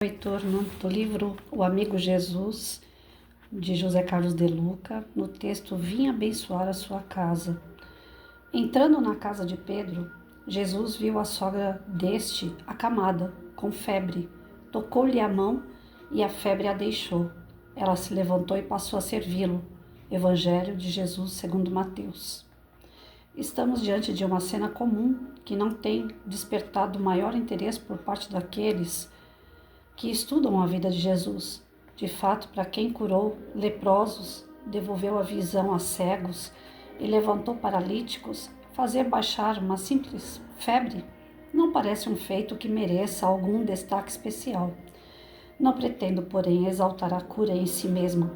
Retorno do livro O Amigo Jesus, de José Carlos de Luca, no texto Vim abençoar a sua casa. Entrando na casa de Pedro, Jesus viu a sogra deste acamada, com febre. Tocou-lhe a mão e a febre a deixou. Ela se levantou e passou a servi-lo. Evangelho de Jesus segundo Mateus. Estamos diante de uma cena comum que não tem despertado maior interesse por parte daqueles que estudam a vida de Jesus. De fato, para quem curou leprosos, devolveu a visão a cegos e levantou paralíticos, fazer baixar uma simples febre não parece um feito que mereça algum destaque especial. Não pretendo, porém, exaltar a cura em si mesma,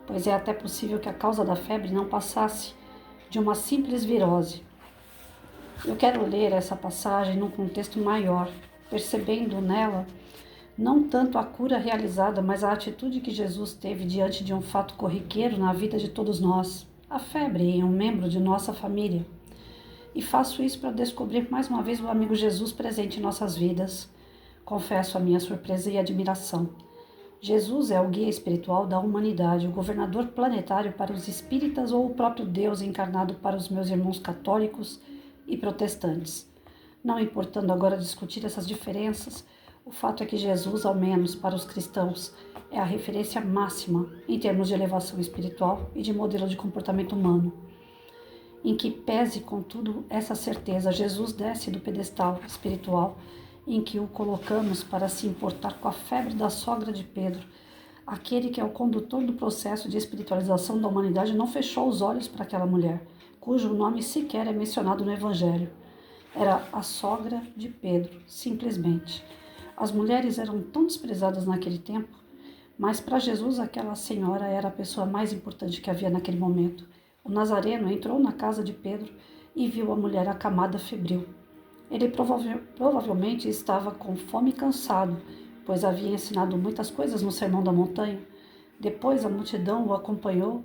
pois é até possível que a causa da febre não passasse de uma simples virose. Eu quero ler essa passagem num contexto maior, percebendo nela não tanto a cura realizada, mas a atitude que Jesus teve diante de um fato corriqueiro na vida de todos nós, a febre em um membro de nossa família. E faço isso para descobrir mais uma vez o amigo Jesus presente em nossas vidas. Confesso a minha surpresa e admiração. Jesus é o guia espiritual da humanidade, o governador planetário para os espíritas ou o próprio Deus encarnado para os meus irmãos católicos e protestantes. Não importando agora discutir essas diferenças, o fato é que Jesus, ao menos para os cristãos, é a referência máxima em termos de elevação espiritual e de modelo de comportamento humano. Em que pese, contudo, essa certeza, Jesus desce do pedestal espiritual em que o colocamos para se importar com a febre da sogra de Pedro. Aquele que é o condutor do processo de espiritualização da humanidade não fechou os olhos para aquela mulher, cujo nome sequer é mencionado no Evangelho. Era a sogra de Pedro, simplesmente. As mulheres eram tão desprezadas naquele tempo, mas para Jesus aquela senhora era a pessoa mais importante que havia naquele momento. O Nazareno entrou na casa de Pedro e viu a mulher acamada febril. Ele provavelmente estava com fome e cansado, pois havia ensinado muitas coisas no Sermão da Montanha. Depois a multidão o acompanhou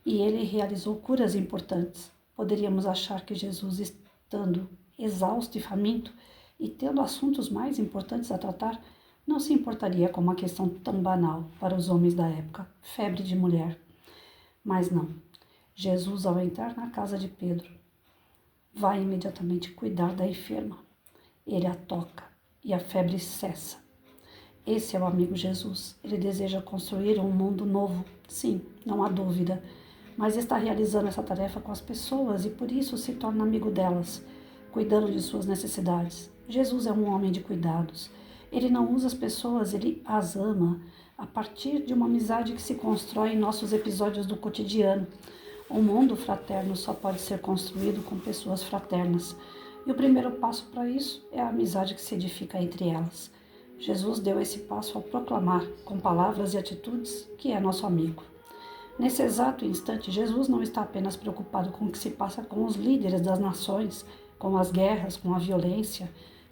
e ele realizou curas importantes. Poderíamos achar que Jesus, estando exausto e faminto, e tendo assuntos mais importantes a tratar, não se importaria com uma questão tão banal para os homens da época, febre de mulher. Mas não. Jesus, ao entrar na casa de Pedro, vai imediatamente cuidar da enferma. Ele a toca e a febre cessa. Esse é o amigo Jesus. Ele deseja construir um mundo novo, sim, não há dúvida, mas está realizando essa tarefa com as pessoas e por isso se torna amigo delas, cuidando de suas necessidades. Jesus é um homem de cuidados. Ele não usa as pessoas, ele as ama a partir de uma amizade que se constrói em nossos episódios do cotidiano. O mundo fraterno só pode ser construído com pessoas fraternas. E o primeiro passo para isso é a amizade que se edifica entre elas. Jesus deu esse passo ao proclamar, com palavras e atitudes, que é nosso amigo. Nesse exato instante, Jesus não está apenas preocupado com o que se passa com os líderes das nações, com as guerras, com a violência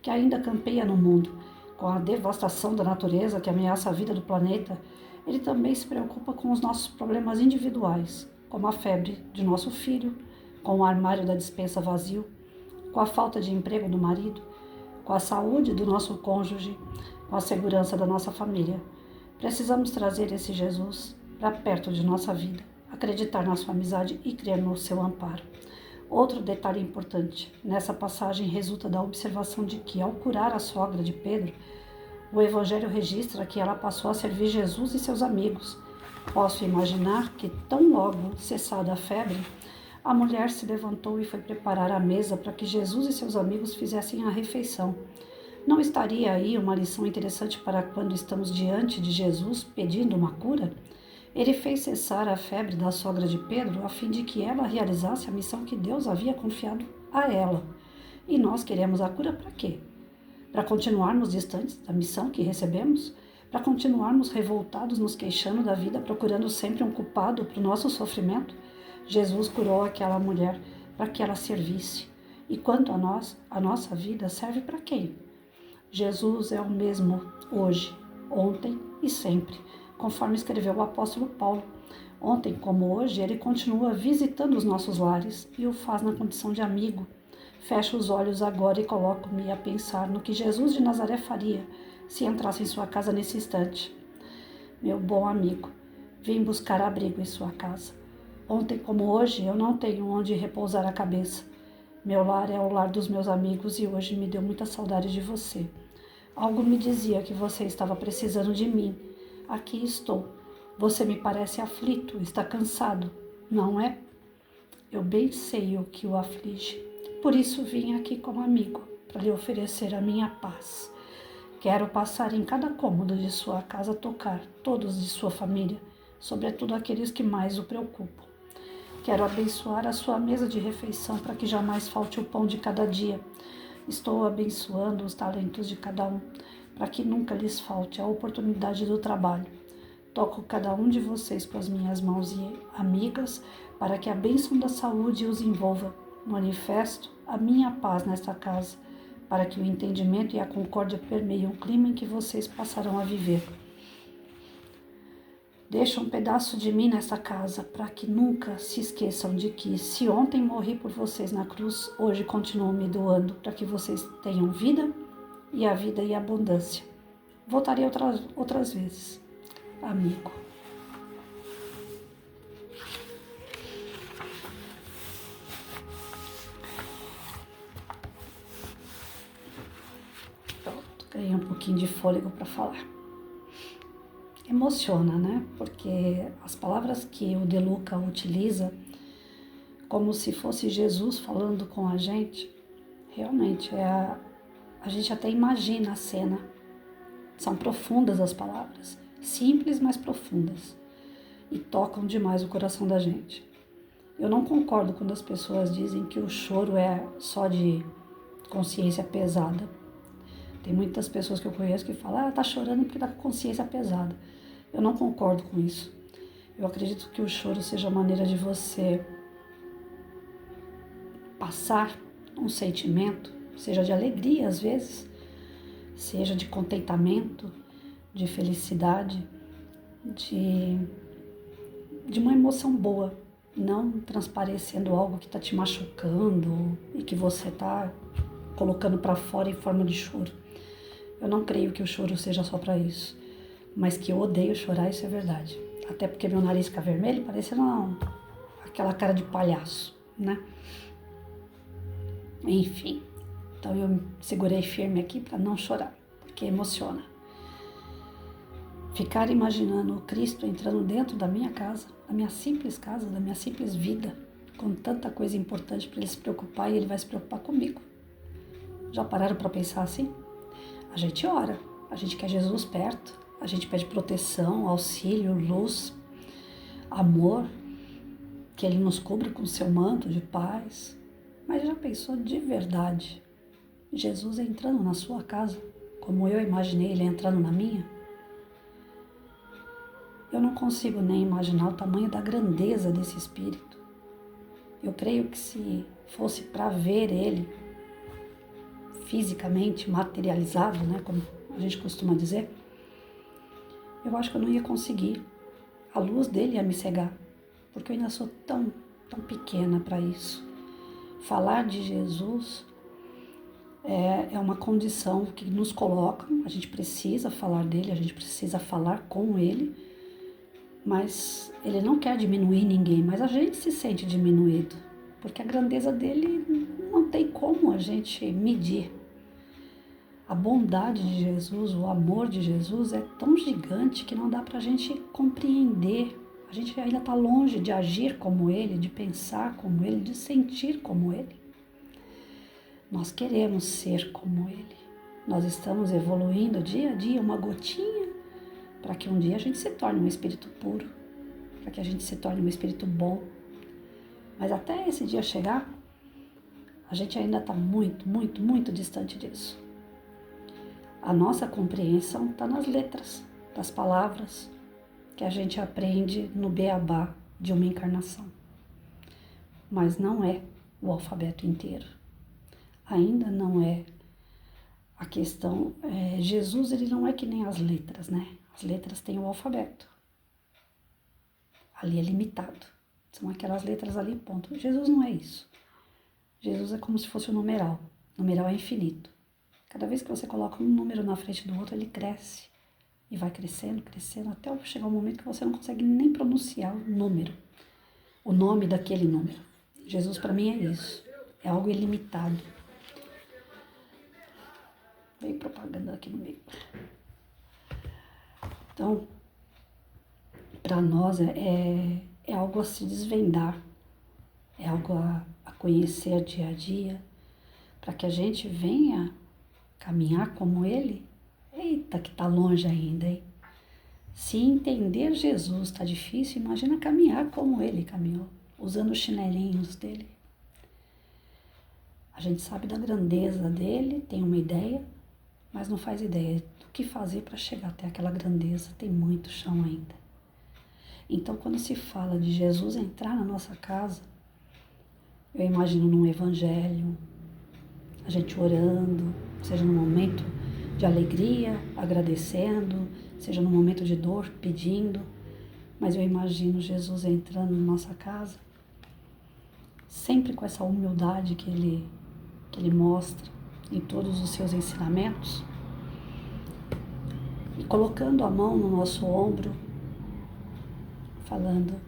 que ainda campeia no mundo, com a devastação da natureza que ameaça a vida do planeta. Ele também se preocupa com os nossos problemas individuais, como a febre de nosso filho, com o armário da despensa vazio, com a falta de emprego do marido, com a saúde do nosso cônjuge, com a segurança da nossa família. Precisamos trazer esse Jesus para perto de nossa vida, acreditar na sua amizade e crer no seu amparo. Outro detalhe importante nessa passagem resulta da observação de que, ao curar a sogra de Pedro, o Evangelho registra que ela passou a servir Jesus e seus amigos. Posso imaginar que, tão logo cessada a febre, a mulher se levantou e foi preparar a mesa para que Jesus e seus amigos fizessem a refeição. Não estaria aí uma lição interessante para quando estamos diante de Jesus pedindo uma cura? Ele fez cessar a febre da sogra de Pedro a fim de que ela realizasse a missão que Deus havia confiado a ela. E nós queremos a cura para quê? Para continuarmos distantes da missão que recebemos? Para continuarmos revoltados, nos queixando da vida, procurando sempre um culpado para o nosso sofrimento? Jesus curou aquela mulher para que ela servisse. E quanto a nós, a nossa vida serve para quem? Jesus é o mesmo hoje, ontem e sempre, conforme escreveu o apóstolo Paulo. Ontem, como hoje, ele continua visitando os nossos lares e o faz na condição de amigo. Fecho os olhos agora e coloco-me a pensar no que Jesus de Nazaré faria se entrasse em sua casa nesse instante. Meu bom amigo, vim buscar abrigo em sua casa. Ontem como hoje, eu não tenho onde repousar a cabeça. Meu lar é o lar dos meus amigos e hoje me deu muita saudade de você. Algo me dizia que você estava precisando de mim. Aqui estou. Você me parece aflito, está cansado, não é? Eu bem sei o que o aflige. Por isso vim aqui como amigo, para lhe oferecer a minha paz. Quero passar em cada cômodo de sua casa, tocar todos de sua família, sobretudo aqueles que mais o preocupam. Quero abençoar a sua mesa de refeição para que jamais falte o pão de cada dia. Estou abençoando os talentos de cada um, para que nunca lhes falte a oportunidade do trabalho. Toco cada um de vocês com as minhas mãos e amigas, para que a bênção da saúde os envolva. Manifesto a minha paz nesta casa, para que o entendimento e a concórdia permeiem o clima em que vocês passarão a viver. Deixa um pedaço de mim nessa casa, para que nunca se esqueçam de que, se ontem morri por vocês na cruz, hoje continuo me doando, para que vocês tenham vida e a vida e abundância. Voltarei outras vezes, amigo. Pronto, ganhei um pouquinho de fôlego para falar. Emociona, né? Porque as palavras que o De Luca utiliza, como se fosse Jesus falando com a gente, realmente a gente até imagina a cena. São profundas as palavras, simples, mas profundas, e tocam demais o coração da gente. Eu não concordo quando as pessoas dizem que o choro é só de consciência pesada. Tem muitas pessoas que eu conheço que falam, tá chorando porque tá com consciência pesada. Eu não concordo com isso. Eu acredito que o choro seja a maneira de você passar um sentimento, seja de alegria às vezes, seja de contentamento, de felicidade, de uma emoção boa, não transparecendo algo que está te machucando e que você está colocando para fora em forma de choro. Eu não creio que o choro seja só para isso, mas que eu odeio chorar, isso é verdade. Até porque meu nariz fica vermelho, parecendo aquela cara de palhaço, né? Enfim, então eu segurei firme aqui para não chorar, porque emociona. Ficar imaginando o Cristo entrando dentro da minha casa, da minha simples casa, da minha simples vida, com tanta coisa importante para ele se preocupar e ele vai se preocupar comigo. Já pararam para pensar assim? A gente ora, a gente quer Jesus perto, a gente pede proteção, auxílio, luz, amor, que ele nos cubra com seu manto de paz. Mas já pensou de verdade Jesus entrando na sua casa, como eu imaginei ele entrando na minha? Eu não consigo nem imaginar o tamanho da grandeza desse Espírito. Eu creio que se fosse para ver ele fisicamente, materializado, né, como a gente costuma dizer, eu acho que eu não ia conseguir. A luz dele ia me cegar, porque eu ainda sou tão pequena para isso. Falar de Jesus é uma condição que nos colocam, a gente precisa falar dele, a gente precisa falar com ele, mas ele não quer diminuir ninguém, mas a gente se sente diminuído, porque a grandeza dele não tem como a gente medir. A bondade de Jesus, o amor de Jesus é tão gigante que não dá para a gente compreender. A gente ainda está longe de agir como ele, de pensar como ele, de sentir como ele. Nós queremos ser como ele. Nós estamos evoluindo dia a dia, uma gotinha, para que um dia a gente se torne um espírito puro, para que a gente se torne um espírito bom. Mas até esse dia chegar, a gente ainda está muito distante disso. A nossa compreensão está nas letras, das palavras que a gente aprende no beabá de uma encarnação. Mas não é o alfabeto inteiro. Ainda não é a questão. Jesus, ele não é que nem as letras, né? As letras têm o alfabeto. Ali é limitado. São aquelas letras ali, ponto. Jesus não é isso. Jesus é como se fosse um numeral. O numeral é infinito. Cada vez que você coloca um número na frente do outro, ele cresce. E vai crescendo, crescendo, até chegar um momento que você não consegue nem pronunciar o número, o nome daquele número. Jesus para mim é isso, é algo ilimitado. Veio propaganda aqui no meio. Então, para nós é algo a se desvendar, é algo a conhecer dia a dia, para que a gente venha caminhar como Ele. Eita, que tá longe ainda, hein? Se entender Jesus tá difícil, imagina caminhar como Ele caminhou, usando os chinelinhos dele. A gente sabe da grandeza dele, tem uma ideia, mas não faz ideia do que fazer para chegar até aquela grandeza. Tem muito chão ainda. Então, quando se fala de Jesus entrar na nossa casa, eu imagino num evangelho, a gente orando, seja num momento de alegria, agradecendo, seja num momento de dor, pedindo, mas eu imagino Jesus entrando na nossa casa, sempre com essa humildade que ele mostra em todos os seus ensinamentos, e colocando a mão no nosso ombro, falando: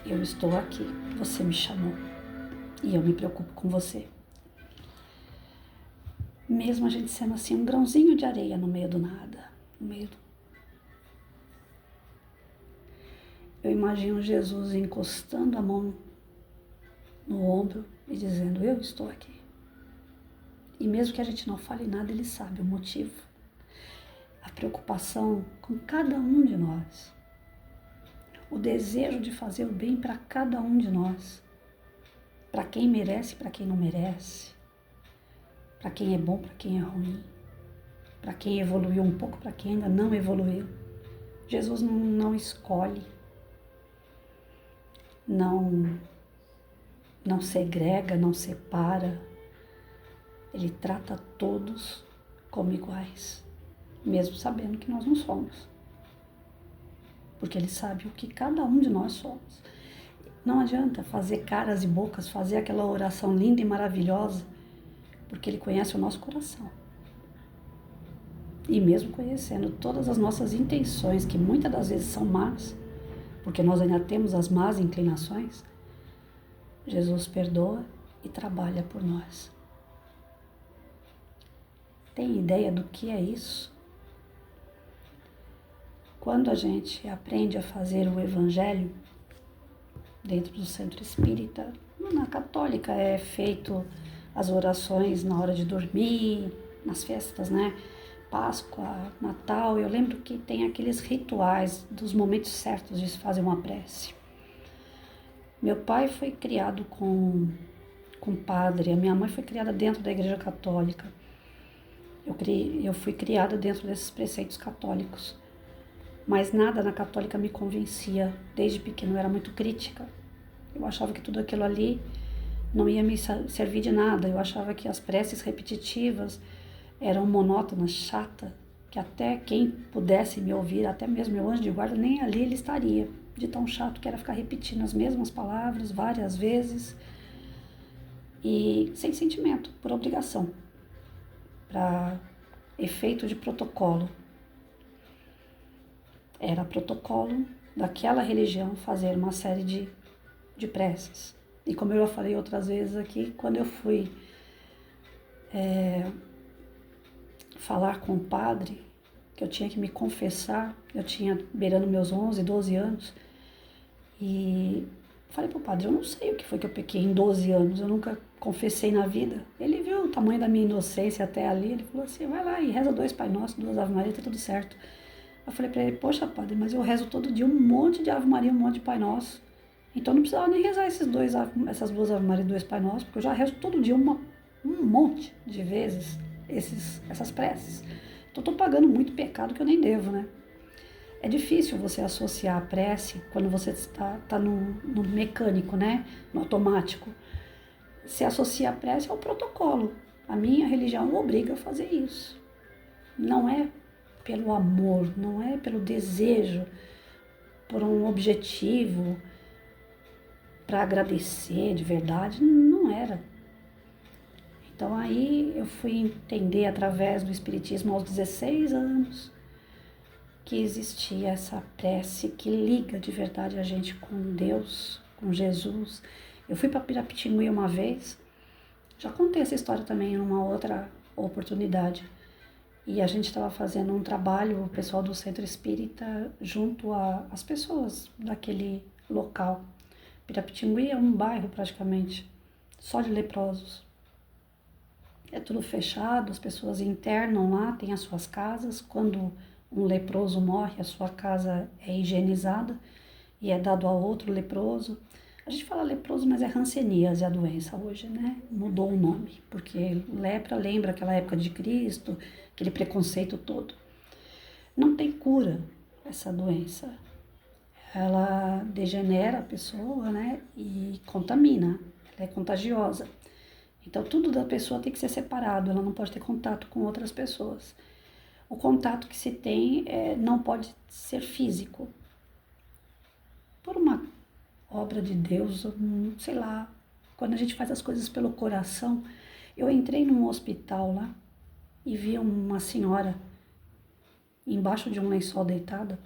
eu estou aqui, você me chamou e eu me preocupo com você. Mesmo a gente sendo assim um grãozinho de areia no meio do nada, eu imagino Jesus encostando a mão no ombro e dizendo: eu estou aqui. E mesmo que a gente não fale nada, ele sabe o motivo, a preocupação com cada um de nós, o desejo de fazer o bem para cada um de nós, para quem merece, para quem não merece, para quem é bom, para quem é ruim, para quem evoluiu um pouco, para quem ainda não evoluiu. Jesus não escolhe, não segrega, não separa. Ele trata todos como iguais, mesmo sabendo que nós não somos, porque ele sabe o que cada um de nós somos. Não adianta fazer caras e bocas, fazer aquela oração linda e maravilhosa, porque ele conhece o nosso coração. E mesmo conhecendo todas as nossas intenções, que muitas das vezes são más, porque nós ainda temos as más inclinações, Jesus perdoa e trabalha por nós. Tem ideia do que é isso? Quando a gente aprende a fazer o evangelho dentro do centro espírita, na católica é feito as orações na hora de dormir, nas festas, né? Páscoa, Natal, eu lembro que tem aqueles rituais dos momentos certos de se fazer uma prece. Meu pai foi criado com padre, a minha mãe foi criada dentro da igreja católica. Eu fui criada dentro desses preceitos católicos, mas nada na católica me convencia. Desde pequeno eu era muito crítica. Eu achava que tudo aquilo ali não ia me servir de nada. Eu achava que as preces repetitivas eram monótonas, chatas, que até quem pudesse me ouvir, até mesmo meu anjo de guarda, nem ali ele estaria, de tão chato que era ficar repetindo as mesmas palavras várias vezes e sem sentimento, por obrigação, para efeito de protocolo. Era protocolo daquela religião fazer uma série de preces. E como eu já falei outras vezes aqui, quando eu fui falar com o padre, que eu tinha que me confessar, eu tinha beirando meus 11, 12 anos, e falei pro padre: eu não sei o que foi que eu pequei em 12 anos, eu nunca confessei na vida. Ele viu o tamanho da minha inocência até ali, ele falou assim: vai lá e reza 2 Pai Nosso, 2 Ave Maria, tá tudo certo. Eu falei pra ele: poxa, padre, mas eu rezo todo dia um monte de Ave Maria, um monte de Pai Nosso, então não precisava nem rezar essas 2 Ave Maria e 2 Pai Nosso, porque eu já rezo todo dia um monte de vezes essas preces. Então tô pagando muito pecado que eu nem devo, né? É difícil você associar a prece quando você está no mecânico, né? No automático. Se associa a prece ao protocolo. A minha religião obriga a fazer isso. Não é pelo amor, não é pelo desejo, por um objetivo, para agradecer de verdade. Não era. Então aí eu fui entender através do Espiritismo aos 16 anos que existia essa prece que liga de verdade a gente com Deus, com Jesus. Eu fui para Pirapitingui uma vez, já contei essa história também em uma outra oportunidade. E a gente estava fazendo um trabalho, o pessoal do Centro Espírita, junto às pessoas daquele local. Pirapitingui é um bairro praticamente, só de leprosos. É tudo fechado, as pessoas internam lá, têm as suas casas. Quando um leproso morre, a sua casa é higienizada e é dado a outro leproso. A gente fala leproso, mas é hanseníase a doença hoje, né? Mudou o nome, porque lepra lembra aquela época de Cristo, aquele preconceito todo. Não tem cura essa doença. Ela degenera a pessoa, né? E contamina, ela é contagiosa. Então, tudo da pessoa tem que ser separado, ela não pode ter contato com outras pessoas. O contato que se tem não pode ser físico. Por uma obra de Deus, sei lá, quando a gente faz as coisas pelo coração. Eu entrei num hospital lá e vi uma senhora embaixo de um lençol deitada,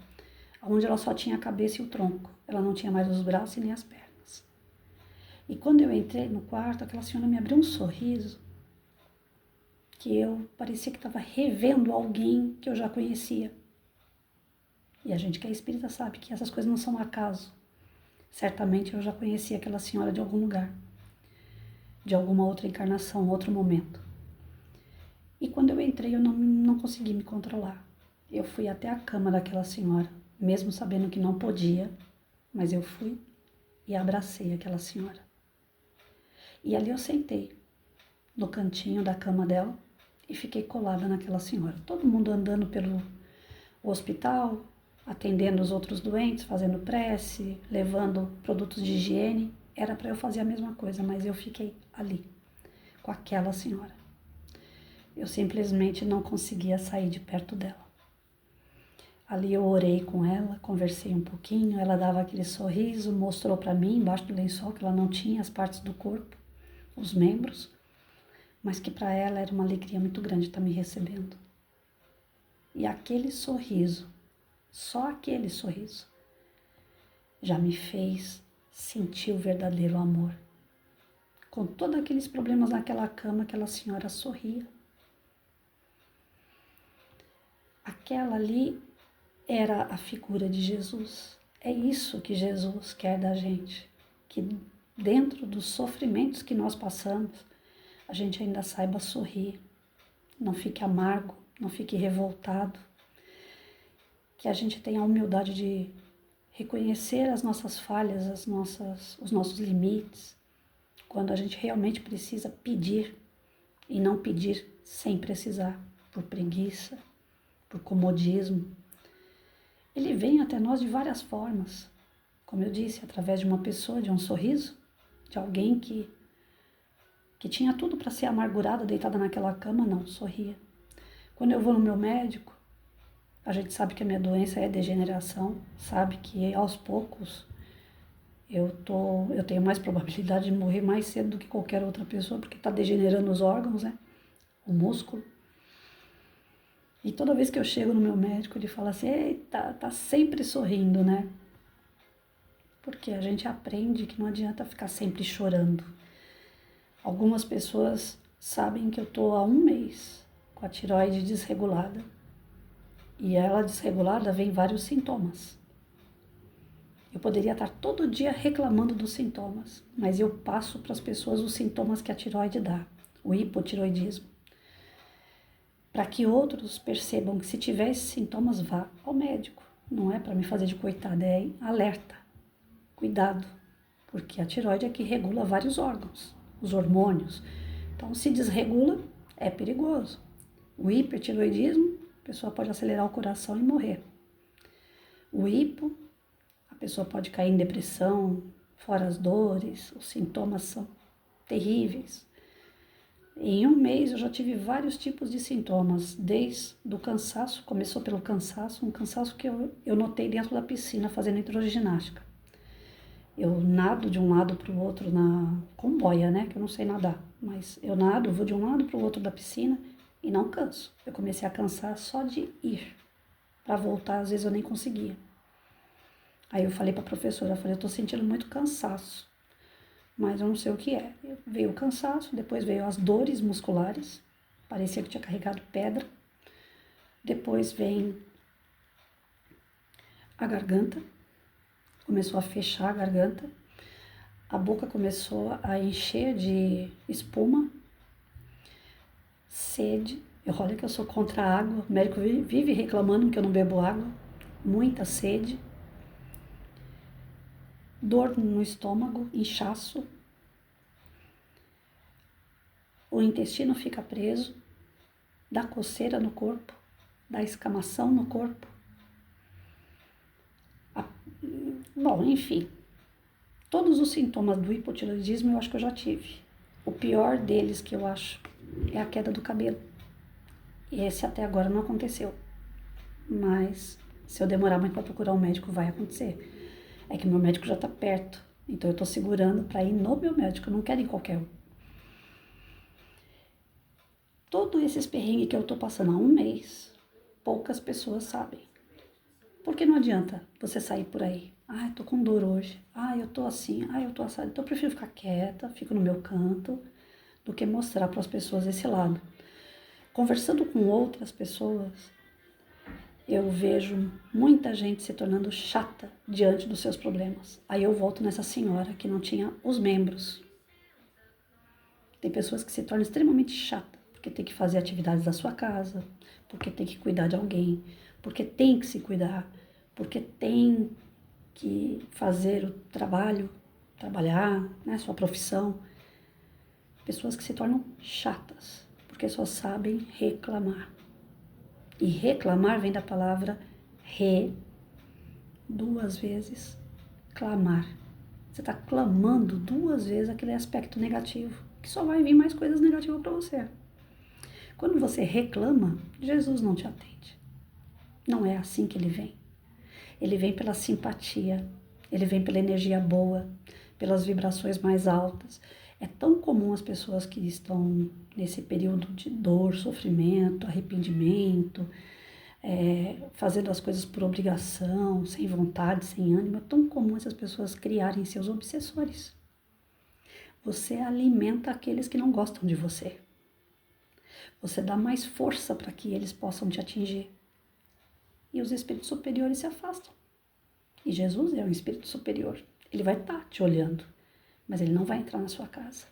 onde ela só tinha a cabeça e o tronco. Ela não tinha mais os braços e nem as pernas. E quando eu entrei no quarto, aquela senhora me abriu um sorriso que eu parecia que estava revendo alguém que eu já conhecia. E a gente que é espírita sabe que essas coisas não são acaso. Certamente eu já conhecia aquela senhora de algum lugar, de alguma outra encarnação, outro momento. E quando eu entrei, eu não consegui me controlar. Eu fui até a cama daquela senhora, mesmo sabendo que não podia, mas eu fui e abracei aquela senhora. E ali eu sentei no cantinho da cama dela e fiquei colada naquela senhora. Todo mundo andando pelo hospital, atendendo os outros doentes, fazendo prece, levando produtos de higiene. Era para eu fazer a mesma coisa, mas eu fiquei ali, com aquela senhora. Eu simplesmente não conseguia sair de perto dela. Ali eu orei com ela, conversei um pouquinho, ela dava aquele sorriso, mostrou para mim, embaixo do lençol, que ela não tinha as partes do corpo, os membros, mas que para ela era uma alegria muito grande estar me recebendo. E aquele sorriso, só aquele sorriso, já me fez sentir o verdadeiro amor. Com todos aqueles problemas naquela cama, aquela senhora sorria. Aquela ali era a figura de Jesus. É isso que Jesus quer da gente, que dentro dos sofrimentos que nós passamos, a gente ainda saiba sorrir, não fique amargo, não fique revoltado, que a gente tenha a humildade de reconhecer as nossas falhas, os nossos limites, quando a gente realmente precisa pedir e não pedir sem precisar, por preguiça, por comodismo. Ele vem até nós de várias formas, como eu disse, através de uma pessoa, de um sorriso, de alguém que tinha tudo para ser amargurada, deitada naquela cama, não, sorria. Quando eu vou no meu médico, a gente sabe que a minha doença é degeneração, sabe que aos poucos eu tenho mais probabilidade de morrer mais cedo do que qualquer outra pessoa, porque está degenerando os órgãos, né? O músculo. E toda vez que eu chego no meu médico, ele fala assim, eita, tá sempre sorrindo, né? Porque a gente aprende que não adianta ficar sempre chorando. Algumas pessoas sabem que eu tô há 1 mês com a tireoide desregulada. E ela desregulada vem vários sintomas. Eu poderia estar todo dia reclamando dos sintomas, mas eu passo para as pessoas os sintomas que a tireoide dá, o hipotireoidismo. Para que outros percebam que se tiver esses sintomas, vá ao médico. Não é para me fazer de coitada, é alerta, cuidado, porque a tireoide é que regula vários órgãos, os hormônios. Então, se desregula, é perigoso. O hipertireoidismo, a pessoa pode acelerar o coração e morrer. O hipo, a pessoa pode cair em depressão, fora as dores, os sintomas são terríveis. Em 1 mês eu já tive vários tipos de sintomas, desde o cansaço, começou pelo cansaço, um cansaço que eu notei dentro da piscina fazendo hidroginástica. Eu nado de um lado para o outro com boia, né? Que eu não sei nadar. Mas eu nado, eu vou de um lado para o outro da piscina e não canso. Eu comecei a cansar só de ir. Para voltar, às vezes eu nem conseguia. Aí eu falei para a professora, eu tô sentindo muito cansaço. Mas eu não sei o que é. Veio o cansaço, depois veio as dores musculares. Parecia que tinha carregado pedra. Depois vem a garganta. Começou a fechar a garganta. A boca começou a encher de espuma, sede. Olha que eu sou contra a água. O médico vive reclamando que eu não bebo água. Muita sede. Dor no estômago, inchaço. O intestino fica preso. Dá coceira no corpo. Dá escamação no corpo. Bom, enfim. Todos os sintomas do hipotireoidismo eu acho que eu já tive. O pior deles que eu acho é a queda do cabelo. E esse até agora não aconteceu. Mas se eu demorar muito para procurar um médico, vai acontecer. É que meu médico já está perto. Então eu estou segurando para ir no meu médico. Eu não quero ir em qualquer um. Todos esses perrengues que eu estou passando há um mês, poucas pessoas sabem. Porque não adianta você sair por aí. Ah, eu tô com dor hoje. Ah, eu tô assim. Ah, eu tô assado. Então eu prefiro ficar quieta, fico no meu canto, do que mostrar para as pessoas esse lado. Conversando com outras pessoas, eu vejo muita gente se tornando chata diante dos seus problemas. Aí eu volto nessa senhora que não tinha os membros. Tem pessoas que se tornam extremamente chatas, porque tem que fazer atividades da sua casa, porque tem que cuidar de alguém, porque tem que se cuidar, porque tem que fazer o trabalhar, né, sua profissão. Pessoas que se tornam chatas, porque só sabem reclamar. E reclamar vem da palavra duas vezes, clamar. Você está clamando duas vezes aquele aspecto negativo, que só vai vir mais coisas negativas para você. Quando você reclama, Jesus não te atende. Não é assim que ele vem. Ele vem pela simpatia, ele vem pela energia boa, pelas vibrações mais altas. É tão comum as pessoas que estão nesse período de dor, sofrimento, arrependimento, fazendo as coisas por obrigação, sem vontade, sem ânimo. É tão comum essas pessoas criarem seus obsessores. Você alimenta aqueles que não gostam de você. Você dá mais força para que eles possam te atingir. E os espíritos superiores se afastam. E Jesus é um espírito superior. Ele vai estar te olhando, mas ele não vai entrar na sua casa.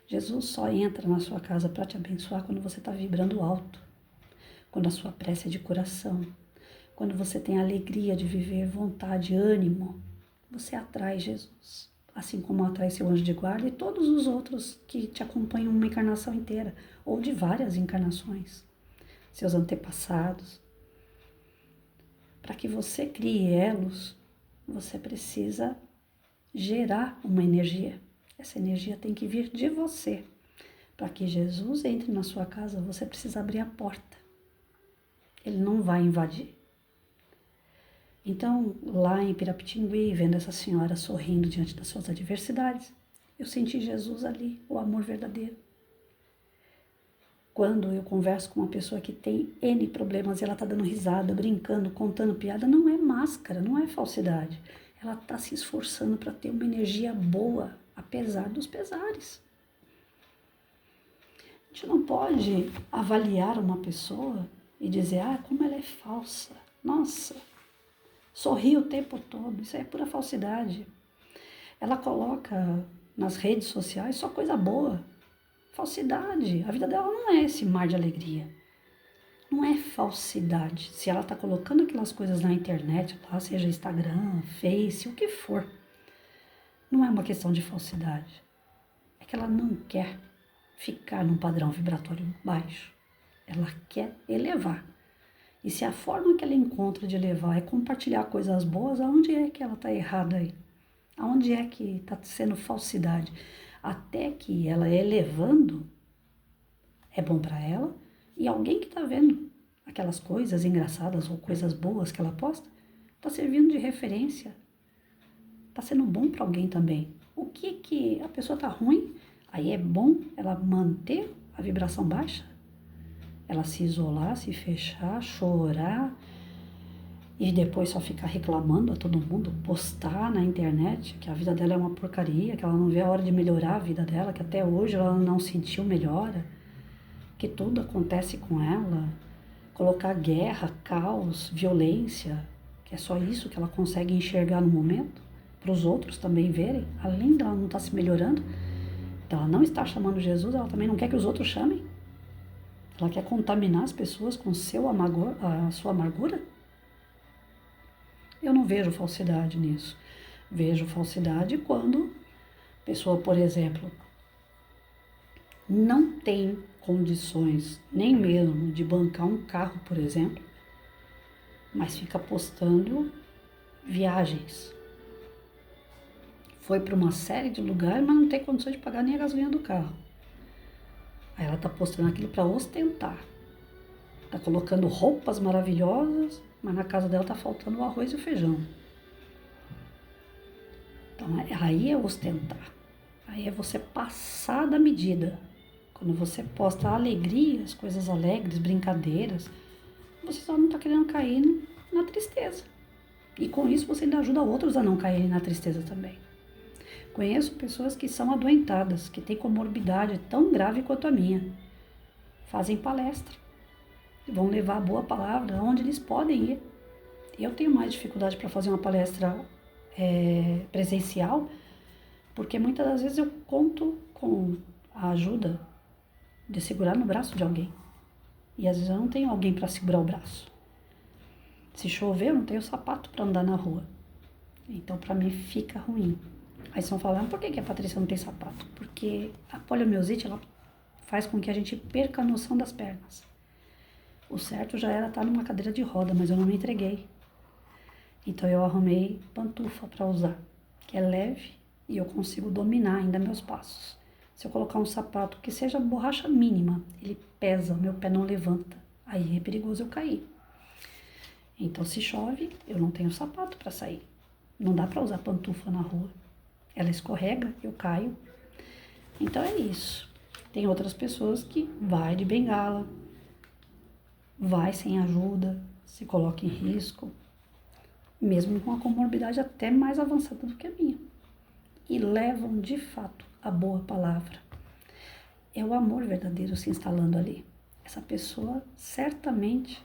Jesus só entra na sua casa para te abençoar quando você está vibrando alto, quando a sua prece é de coração, quando você tem alegria de viver, vontade, ânimo. Você atrai Jesus, assim como atrai seu anjo de guarda e todos os outros que te acompanham uma encarnação inteira, ou de várias encarnações, seus antepassados. Para que você crie elos, você precisa gerar uma energia. Essa energia tem que vir de você. Para que Jesus entre na sua casa, você precisa abrir a porta. Ele não vai invadir. Então, lá em Pirapitingui, vendo essa senhora sorrindo diante das suas adversidades, eu senti Jesus ali, o amor verdadeiro. Quando eu converso com uma pessoa que tem N problemas e ela está dando risada, brincando, contando piada, não é máscara, não é falsidade. Ela está se esforçando para ter uma energia boa, apesar dos pesares. A gente não pode avaliar uma pessoa e dizer, como ela é falsa. Nossa, sorri o tempo todo, isso é pura falsidade. Ela coloca nas redes sociais só coisa boa. Falsidade. A vida dela não é esse mar de alegria. Não é falsidade. Se ela está colocando aquelas coisas na internet, lá, seja Instagram, Face, o que for, não é uma questão de falsidade. É que ela não quer ficar num padrão vibratório baixo. Ela quer elevar. E se a forma que ela encontra de elevar é compartilhar coisas boas, aonde é que ela está errada aí? Aonde é que está sendo falsidade? Até que ela elevando, é bom para ela, e alguém que está vendo aquelas coisas engraçadas ou coisas boas que ela posta, está servindo de referência está sendo bom para alguém também. O que a pessoa está ruim, aí é bom ela manter a vibração baixa? Ela se isolar, se fechar, chorar e depois só ficar reclamando a todo mundo, postar na internet que a vida dela é uma porcaria, que ela não vê a hora de melhorar a vida dela, que até hoje ela não sentiu melhora, que tudo acontece com ela, colocar guerra, caos, violência, que é só isso que ela consegue enxergar no momento, para os outros também verem, além dela não estar se melhorando, ela não está chamando Jesus, ela também não quer que os outros chamem. Ela quer contaminar as pessoas com a sua amargura? Eu não vejo falsidade nisso. Vejo falsidade quando a pessoa, por exemplo, não tem condições nem mesmo de bancar um carro, por exemplo, mas fica postando viagens. Foi para uma série de lugares, mas não tem condições de pagar nem a gasolina do carro. Aí ela está postando aquilo para ostentar. Está colocando roupas maravilhosas, mas na casa dela está faltando o arroz e o feijão. Então aí é ostentar. Aí é você passar da medida. Quando você posta alegrias, coisas alegres, brincadeiras, você só não está querendo cair na tristeza. E com isso você ainda ajuda outros a não caírem na tristeza também. Conheço pessoas que são adoentadas, que têm comorbidade tão grave quanto a minha. Fazem palestra. Vão levar a boa palavra onde eles podem ir. Eu tenho mais dificuldade para fazer uma palestra presencial, porque muitas das vezes eu conto com a ajuda de segurar no braço de alguém. E às vezes eu não tenho alguém para segurar o braço. Se chover, eu não tenho sapato para andar na rua. Então, para mim, fica ruim. Aí vocês vão falar, por que a Patrícia não tem sapato? Porque a poliomielite, ela faz com que a gente perca a noção das pernas. O certo já era estar numa cadeira de roda, mas eu não me entreguei. Então eu arrumei pantufa para usar, que é leve e eu consigo dominar ainda meus passos. Se eu colocar um sapato que seja borracha mínima, ele pesa, meu pé não levanta. Aí é perigoso eu cair. Então se chove, eu não tenho sapato para sair. Não dá para usar pantufa na rua. Ela escorrega, eu caio. Então é isso. Tem outras pessoas que vai de bengala, vai sem ajuda, se coloca em risco, mesmo com a comorbidade até mais avançada do que a minha. E levam, de fato, a boa palavra. É o amor verdadeiro se instalando ali. Essa pessoa certamente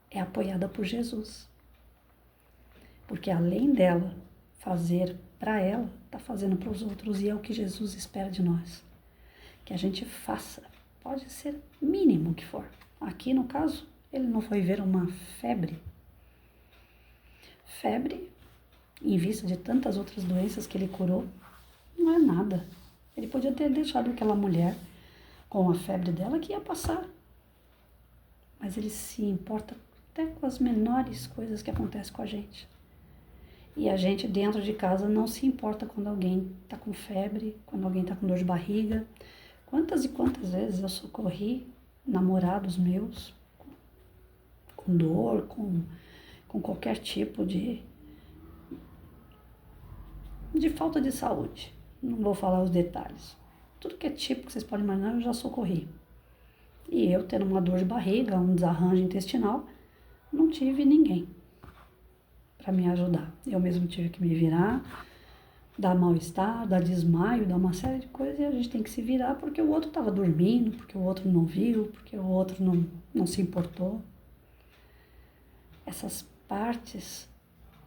é apoiada por Jesus. Porque além dela fazer para ela, está fazendo para os outros. E é o que Jesus espera de nós. Que a gente faça. Pode ser mínimo que for. Aqui, no caso, ele não foi ver uma febre. Febre, em vista de tantas outras doenças que ele curou, não é nada. Ele podia ter deixado aquela mulher com a febre dela que ia passar. Mas ele se importa até com as menores coisas que acontecem com a gente. E a gente dentro de casa não se importa quando alguém está com febre, quando alguém está com dor de barriga. Quantas e quantas vezes eu socorri namorados meus com dor, com qualquer tipo de falta de saúde. Não vou falar os detalhes. Tudo que é tipo que vocês podem imaginar, eu já socorri. E eu, tendo uma dor de barriga, um desarranjo intestinal, não tive ninguém para me ajudar. Eu mesmo tive que me virar, dar mal-estar, dar desmaio, dar uma série de coisas, e a gente tem que se virar porque o outro estava dormindo, porque o outro não viu, porque o outro não se importou. Essas partes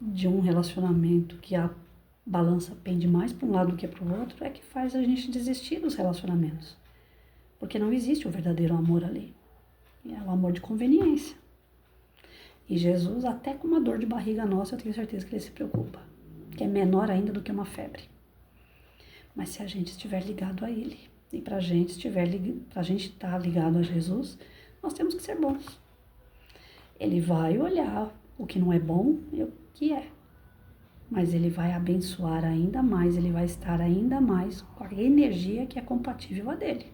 de um relacionamento que a balança pende mais para um lado do que para o outro é que faz a gente desistir dos relacionamentos. Porque não existe o verdadeiro amor ali. É o amor de conveniência. E Jesus, até com uma dor de barriga nossa, eu tenho certeza que ele se preocupa. Que é menor ainda do que uma febre. Mas se a gente estiver ligado a ele, e para a gente estar ligado a Jesus, nós temos que ser bons. Ele vai olhar o que não é bom e o que é. Mas ele vai abençoar ainda mais, ele vai estar ainda mais com a energia que é compatível a dele.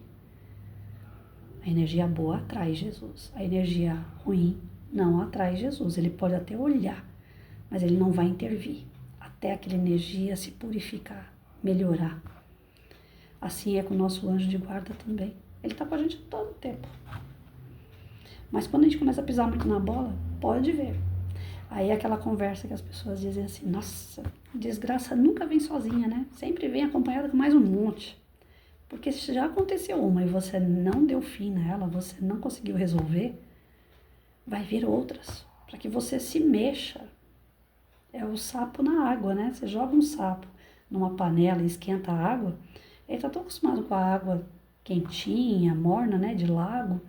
A energia boa atrai Jesus. A energia ruim não atrai Jesus. Ele pode até olhar, mas ele não vai intervir. até aquela energia se purificar, melhorar. Assim é com o nosso anjo de guarda também. Ele está com a gente todo o tempo. Mas quando a gente começa a pisar muito na bola, pode ver. Aí é aquela conversa que as pessoas dizem assim, nossa, desgraça nunca vem sozinha, né? Sempre vem acompanhada com mais um monte. Porque se já aconteceu uma e você não deu fim nela, você não conseguiu resolver, vai vir outras, para que você se mexa. É o sapo na água, né? Você joga um sapo numa panela e esquenta a água, ele está tão acostumado com a água quentinha, morna, né, de lago,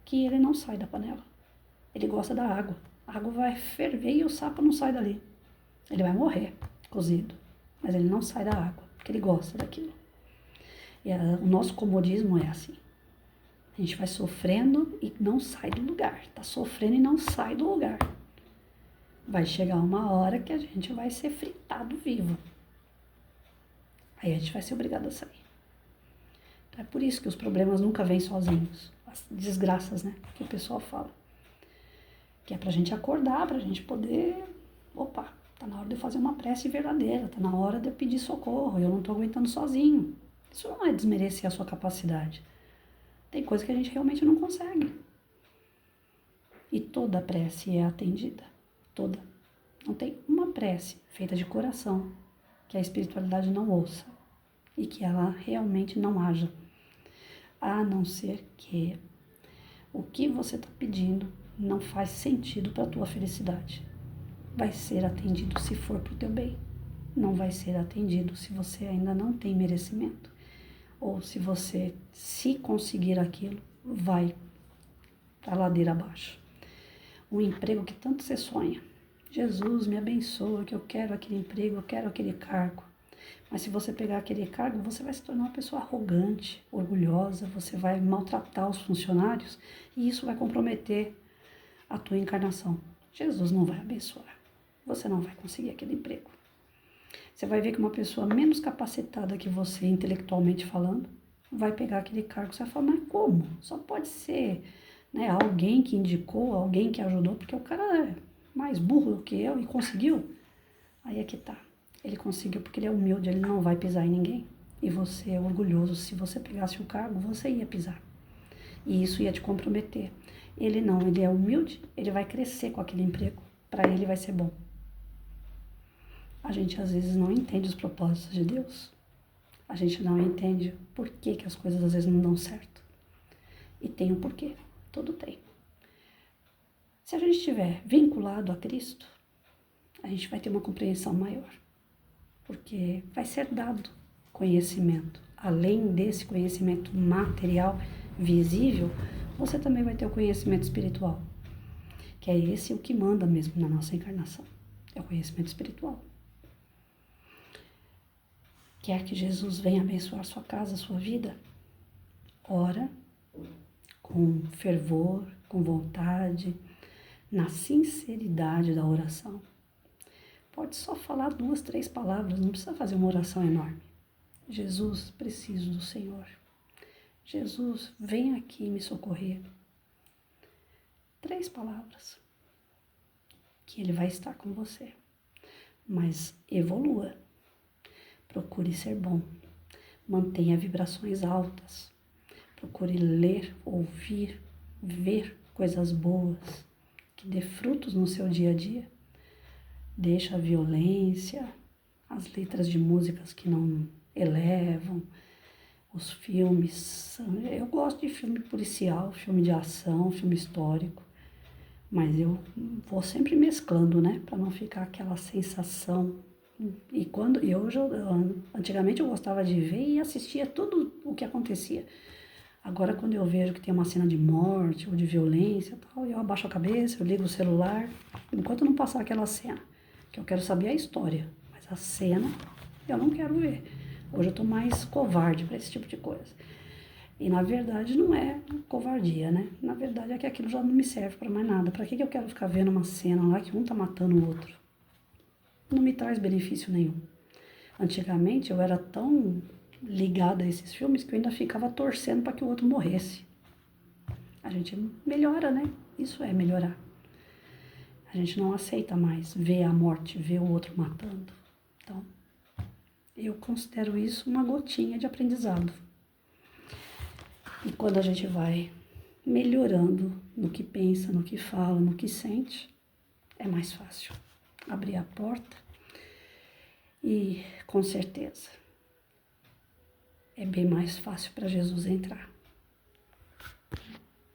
que ele não sai da panela. Ele gosta da água. A água vai ferver e o sapo não sai dali. Ele vai morrer cozido, mas ele não sai da água, porque ele gosta daquilo. E o nosso comodismo é assim. A gente vai sofrendo e não sai do lugar. Tá sofrendo e não sai do lugar. Vai chegar uma hora que a gente vai ser fritado vivo. Aí a gente vai ser obrigado a sair. Então é por isso que os problemas nunca vêm sozinhos. As desgraças, né? Que o pessoal fala. Que é pra gente acordar, pra gente poder... Opa, tá na hora de eu fazer uma prece verdadeira. Tá na hora de eu pedir socorro. Eu não tô aguentando sozinho. Isso não é desmerecer a sua capacidade. Tem coisa que a gente realmente não consegue. E toda prece é atendida. Toda. Não tem uma prece feita de coração que a espiritualidade não ouça e que ela realmente não haja. A não ser que o que você está pedindo não faz sentido para a tua felicidade. Vai ser atendido se for para o teu bem. Não vai ser atendido se você ainda não tem merecimento. Ou se você, se conseguir aquilo, vai para a ladeira abaixo. Um emprego que tanto você sonha. Jesus, me abençoa, que eu quero aquele emprego, eu quero aquele cargo. Mas se você pegar aquele cargo, você vai se tornar uma pessoa arrogante, orgulhosa, você vai maltratar os funcionários e isso vai comprometer a tua encarnação. Jesus não vai abençoar. Você não vai conseguir aquele emprego. Você vai ver que uma pessoa menos capacitada que você, intelectualmente falando, vai pegar aquele cargo. Você vai falar, mas como? Só pode ser, né, alguém que indicou, alguém que ajudou, porque o cara é mais burro do que eu e conseguiu. Aí é que tá. Ele conseguiu porque ele é humilde, ele não vai pisar em ninguém. E você é orgulhoso. Se você pegasse o cargo, você ia pisar. E isso ia te comprometer. Ele não, ele é humilde, ele vai crescer com aquele emprego. Para ele vai ser bom. A gente às vezes não entende os propósitos de Deus. A gente não entende por que as coisas às vezes não dão certo. E tem um porquê. Tudo tem. Se a gente estiver vinculado a Cristo, a gente vai ter uma compreensão maior. Porque vai ser dado conhecimento. Além desse conhecimento material, visível, você também vai ter o conhecimento espiritual. Que é esse o que manda mesmo na nossa encarnação. É o conhecimento espiritual. Quer que Jesus venha abençoar sua casa, sua vida? Ora com fervor, com vontade, na sinceridade da oração. Pode só falar 2, 3 palavras, não precisa fazer uma oração enorme. Jesus, preciso do Senhor. Jesus, vem aqui me socorrer. 3 palavras. Que Ele vai estar com você. Mas evolua. Procure ser bom. Mantenha vibrações altas. Procure ler, ouvir, ver coisas boas. Que dê frutos no seu dia a dia. Deixa a violência, as letras de músicas que não elevam, os filmes. Eu gosto de filme policial, filme de ação, filme histórico, mas eu vou sempre mesclando, né, para não ficar aquela sensação. E quando antigamente eu gostava de ver e assistia tudo o que acontecia. Agora quando eu vejo que tem uma cena de morte ou de violência, tal, eu abaixo a cabeça, eu ligo o celular, enquanto não passar aquela cena, que eu quero saber a história, mas a cena eu não quero ver. Hoje eu tô mais covarde para esse tipo de coisa. E na verdade não é covardia, né? Na verdade é que aquilo já não me serve para mais nada. Para que eu quero ficar vendo uma cena lá que um tá matando o outro? Não me traz benefício nenhum. Antigamente eu era tão ligada a esses filmes que eu ainda ficava torcendo para que o outro morresse. A gente melhora, né? Isso é melhorar. A gente não aceita mais ver a morte, ver o outro matando. Então, eu considero isso uma gotinha de aprendizado. E quando a gente vai melhorando no que pensa, no que fala, no que sente, é mais fácil abrir a porta e, com certeza, é bem mais fácil para Jesus entrar.